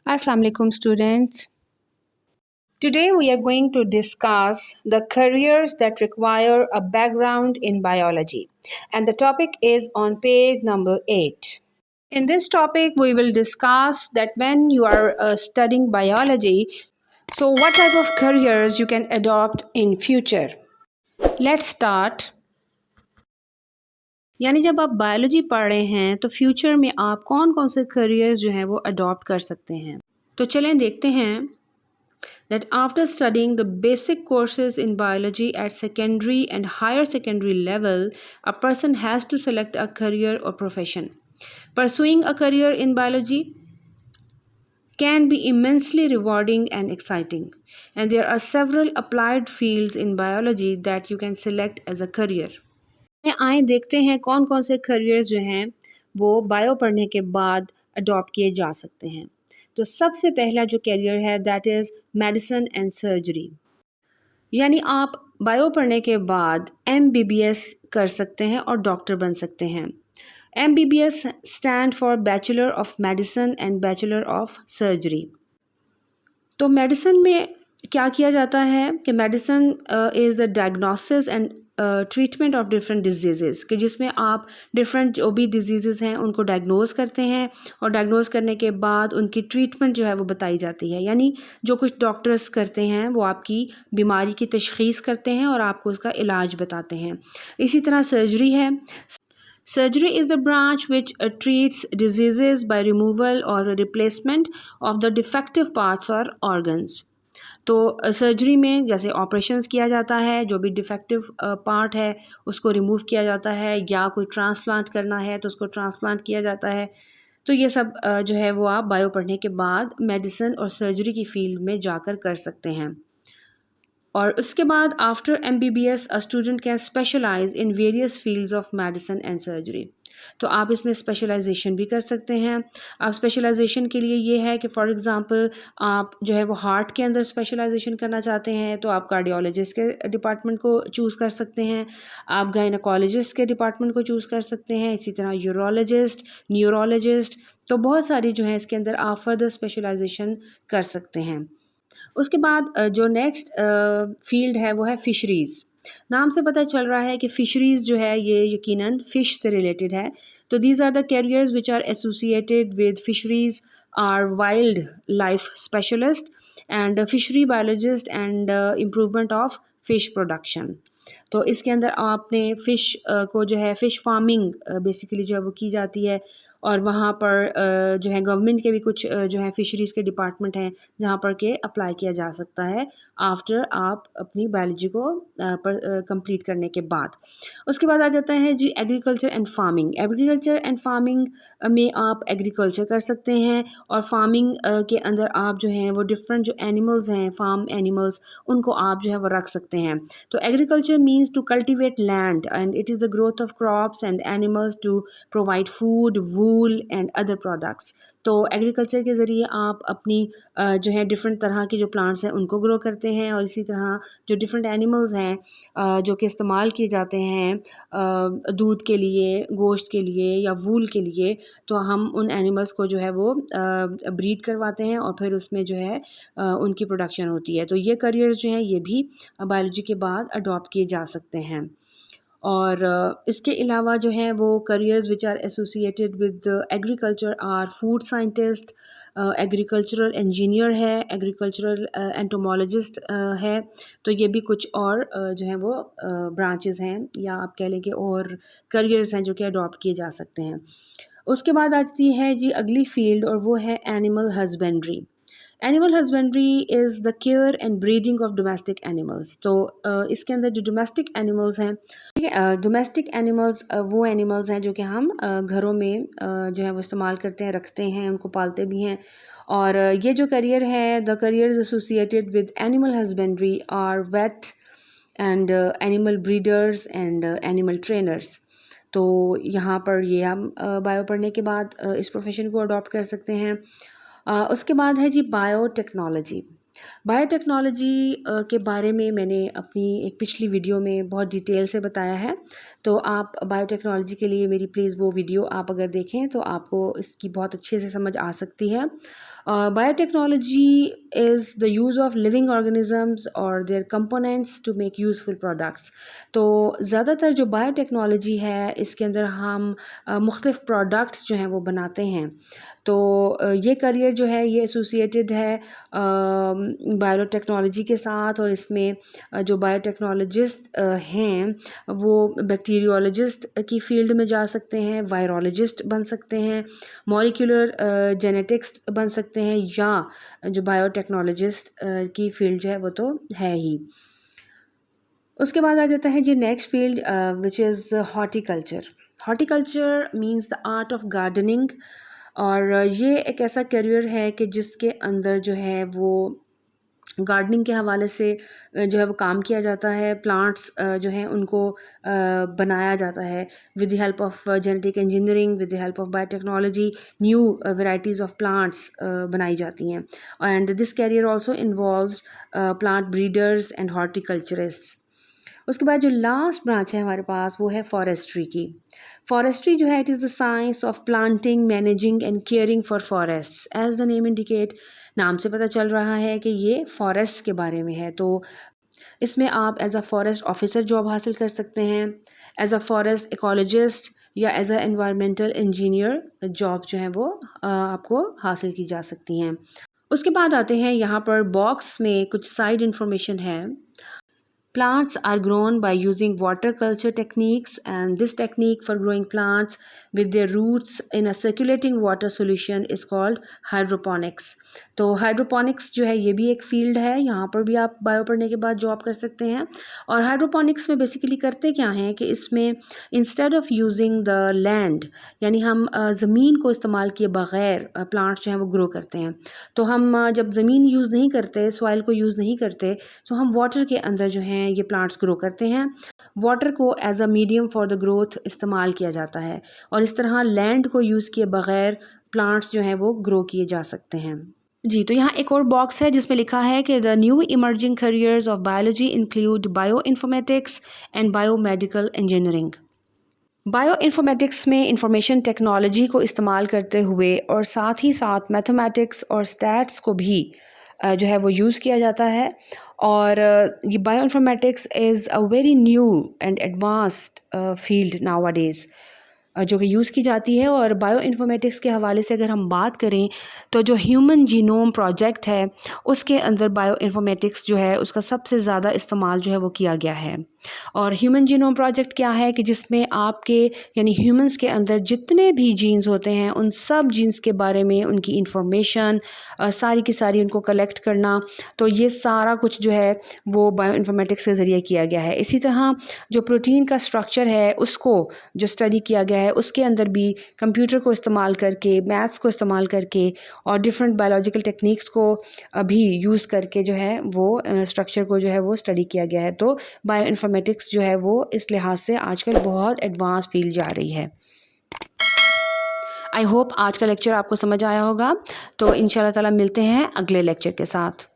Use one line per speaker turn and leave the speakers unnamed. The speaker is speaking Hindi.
Assalamu alaikum students. Today we are going to discuss the careers that require a background in biology, and the topic is on page number 8. In this topic we will discuss that when you are studying biology, so what type of careers you can adopt in future. Let's start. यानी जब आप बायोलॉजी पढ़ रहे हैं तो फ्यूचर में आप कौन कौन से करियर्स जो हैं वो अडॉप्ट कर सकते हैं। तो चलें देखते हैं that after studying the basic courses in biology at secondary and higher secondary level, a person has to select a career or profession. Pursuing a career in biology can be immensely rewarding and exciting, and there are several applied fields in biology that you can select as a career. आए देखते हैं कौन कौन से करियर्स जो हैं वो बायो पढ़ने के बाद अडॉप्ट किए जा सकते हैं। तो सबसे पहला जो करियर है that is medicine and surgery, यानी आप बायो पढ़ने के बाद MBBS कर सकते हैं और डॉक्टर बन सकते हैं। MBBS stand for bachelor of medicine and bachelor of surgery. तो मेडिसिन में क्या किया जाता है कि medicine is the diagnosis and treatment of different disease, कि जिसमें आप डिफरेंट जो भी डिजीज़ हैं उनको डायग्नोज करते हैं और डायग्नोज करने के बाद उनकी ट्रीटमेंट जो है वो बताई जाती है। यानी जो कुछ डॉक्टर्स करते हैं वो आपकी बीमारी की तशख़ीस करते हैं और आपको उसका इलाज बताते हैं। इसी तरह सर्जरी है। Surgery is the branch which treats diseases by removal or replacement of the defective parts or organs. तो सर्जरी में जैसे ऑपरेशंस किया जाता है, जो भी डिफेक्टिव पार्ट है उसको रिमूव किया जाता है, या कोई ट्रांसप्लांट करना है तो उसको ट्रांसप्लांट किया जाता है। तो ये सब जो है वो आप बायो पढ़ने के बाद मेडिसिन और सर्जरी की फील्ड में जाकर कर सकते हैं। और उसके बाद after MBBS a student can specialise in various fields of medicine and surgery. तो आप इसमें स्पेशलाइजेशन भी कर सकते हैं। आप स्पेशलाइजेशन के लिए ये है कि फॉर एग्ज़ाम्पल आप जो है वो हार्ट के अंदर स्पेशलाइजेशन करना चाहते हैं तो आप कार्डियोलॉजिस्ट के डिपार्टमेंट को चूज़ कर सकते हैं, आप गायनोकोलॉजिस्ट के डिपार्टमेंट को चूज़ कर सकते हैं, इसी तरह यूरोलॉजिस्ट, न्यूरोलॉजिस्ट। तो बहुत सारी जो है इसके अंदर आप फर्दर स्पेशलाइजेशन कर सकते हैं। उसके बाद जो नेक्स्ट फील्ड है वो है फ़िशरीज़। नाम से पता चल रहा है कि फ़िशरीज़ जो है ये यकीनन फ़िश से रिलेटेड है। तो these are the careers which are associated with fisheries are wild specialist and fishery biologist and improvement of fish production. तो इसके अंदर आपने फ़िश को जो है फ़िश फार्मिंग बेसिकली जो है वो की जाती है, और वहाँ पर जो है गवर्नमेंट के भी कुछ जो है फ़िशरीज़ के डिपार्टमेंट हैं जहाँ पर के अप्लाई किया जा सकता है आफ्टर आप अपनी बायोलॉजी को कंप्लीट करने के बाद। उसके बाद आ जाता है जी agriculture and farming. Agriculture and farming में आप एग्रीकल्चर कर सकते हैं, और फार्मिंग के अंदर आप जो हैं वो डिफरेंट जो एनिमल्स हैं, फार्म एनिमल्स, उनको आप जो है वो रख सकते हैं। तो agriculture means to cultivate land and it is the growth of crops and animals to provide food, wool and other products. तो एग्रीकल्चर के ज़रिए आप अपनी जो है डिफरेंट तरह के जो प्लांट्स हैं उनको ग्रो करते हैं, और इसी तरह जो डिफरेंट एनिमल्स हैं जो कि इस्तेमाल किए जाते हैं दूध के लिए, गोश्त के लिए या वूल के लिए, तो हम उन एनिमल्स को जो है वो ब्रीड करवाते हैं और फिर उसमें जो है उनकी प्रोडक्शन होती है। तो ये करियर्स जो हैं ये भी बायोलॉजी के बाद अडॉप्ट किए जा सकते हैं। और इसके अलावा जो है वो careers which are associated with agriculture are food scientist, agricultural engineer है, एग्रीकल्चरल एंटोमोलॉजिस्ट है। तो ये भी कुछ और जो है वो ब्रांचेस हैं, या आप कह लें कि और करियर्स हैं जो कि अडॉप्ट किए जा सकते हैं। उसके बाद आती है जी अगली फील्ड, और वो है animal husbandry. Animal husbandry is the care and breeding of domestic animals. तो इसके अंदर जो डोमेस्टिक एनिमल्स हैं, ठीक है, डोमेस्टिक एनिमल्स वो एनिमल्स हैं जो कि हम घरों में जो है वो इस्तेमाल करते हैं, रखते हैं, उनको पालते भी हैं। और ये जो करियर है, the career is associated with animal husbandry are vet and animal breeders and animal trainers. तो यहाँ पर ये हम बायो पढ़ने के बाद इस प्रोफेशन को अडॉप्ट कर सकते हैं। उसके बाद है जी बायोटेक्नोलॉजी। बायोटेक्नोलॉजी के बारे में मैंने अपनी एक पिछली वीडियो में बहुत डिटेल से बताया है, तो आप बायोटेक्नोलॉजी के लिए मेरी प्लीज़ वो वीडियो आप अगर देखें तो आपको इसकी बहुत अच्छे से समझ आ सकती है। Biotechnology is the use of living organisms और their components to make useful products. तो ज़्यादातर जो बायोटेक्नोलॉजी है इसके अंदर हम मुख्तलिफ़ प्रोडक्ट्स जो हैं वो बनाते हैं। तो ये करियर जो है ये एसोसिएटेड है बायोटेक्नोलॉजी के साथ, और इसमें जो बायोटेक्नोलॉजिस्ट हैं वो बैक्टीरियोलॉजिस्ट की फ़ील्ड में जा सकते हैं, वायरोलॉजिस्ट बन सकते हैं, मॉलिक्यूलर जेनेटिक्स बन सकते हैं, या जो बायोटेक्नोलॉजिस्ट की फ़ील्ड जो है वो तो है ही। उसके बाद आ जाता है जी next field which is horticulture. Horticulture means the art of gardening, और ये एक ऐसा करियर है कि जिसके अंदर जो है वो गार्डनिंग के हवाले से जो है वो काम किया जाता है। प्लांट्स जो हैं उनको बनाया जाता है with the help of genetic engineering, with the help of biotechnology. New varieties of plants बनाई जाती हैं, and this career also involves plant breeders and horticulturists. उसके बाद जो लास्ट ब्रांच है हमारे पास वो है फॉरेस्ट्री की। फॉरेस्ट्री जो है it is the science of planting, managing and caring for forests. As the name indicate, नाम से पता चल रहा है कि ये फॉरेस्ट के बारे में है। तो इसमें आप as a forest officer job हासिल कर सकते हैं, एज अ फॉरेस्ट इकोलॉजिस्ट या as a environmental engineer job जो है वो आपको हासिल की जा सकती हैं। उसके बाद आते हैं यहाँ पर बॉक्स में कुछ साइड इंफॉर्मेशन है। Plants are grown by using water culture techniques, and this technique for growing plants with their roots in a circulating water solution is called hydroponics. तो हाइड्रोपोनिक्स जो है ये भी एक फील्ड है, यहाँ पर भी आप बायो पढ़ने के बाद जॉब कर सकते हैं। और हाइड्रोपोनिक्स में बेसिकली करते क्या हैं कि इसमें instead of using the land, यानी हम ज़मीन को इस्तेमाल किए बग़ैर प्लांट्स जो हैं वो ग्रो करते हैं। तो हम जब ज़मीन यूज़ नहीं करते, सॉइल को यूज़ नहीं करते, तो हम वाटर के अंदर जो हैं ये प्लांट्स ग्रो करते हैं। वाटर को as a medium for the growth इस्तेमाल किया जाता है, और इस तरह लैंड को यूज़ किए बग़ैर प्लांट्स जो हैं वो ग्रो किए जा सकते हैं जी। तो यहाँ एक और बॉक्स है जिसमें लिखा है कि the new emerging careers of biology include bio informatics and biomedical engineering. Bio informatics में इंफॉर्मेशन टेक्नोलॉजी को इस्तेमाल करते हुए और साथ ही साथ मैथमेटिक्स और स्टैट्स को भी जो है वो यूज़ किया जाता है। और ये bio informatics is a very new and advanced field nowadays जो कि यूज़ की जाती है। और बायो इन्फॉर्मेटिक्स के हवाले से अगर हम बात करें तो जो ह्यूमन जीनोम प्रोजेक्ट है उसके अंदर बायो इन्फॉर्मेटिक्स जो है उसका सबसे ज़्यादा इस्तेमाल जो है वो किया गया है। और ह्यूमन जीनोम प्रोजेक्ट क्या है कि जिसमें आपके यानी ह्यूमंस के अंदर जितने भी जीन्स होते हैं उन सब जीन्स के बारे में उनकी इंफॉर्मेशन सारी की सारी उनको कलेक्ट करना, तो ये सारा कुछ जो है वो बायो इन्फॉर्मेटिक्स के ज़रिए किया गया है। इसी तरह जो प्रोटीन का स्ट्रक्चर है उसको जो स्टडी किया गया है उसके अंदर भी कंप्यूटर को इस्तेमाल करके, मैथ्स को इस्तेमाल करके और डिफरेंट बायोलॉजिकल टेक्निक्स को भी यूज़ करके जो है वो स्ट्रक्चर को जो है वो स्टडी किया गया है। तो बायो इन्फॉर्मेटिक्स जो है वो इस लिहाज से आजकल बहुत एडवांस फील्ड जा रही है। आई होप आज का लेक्चर आपको समझ आया होगा। तो इंशाल्लाह ताला मिलते हैं अगले लेक्चर के साथ।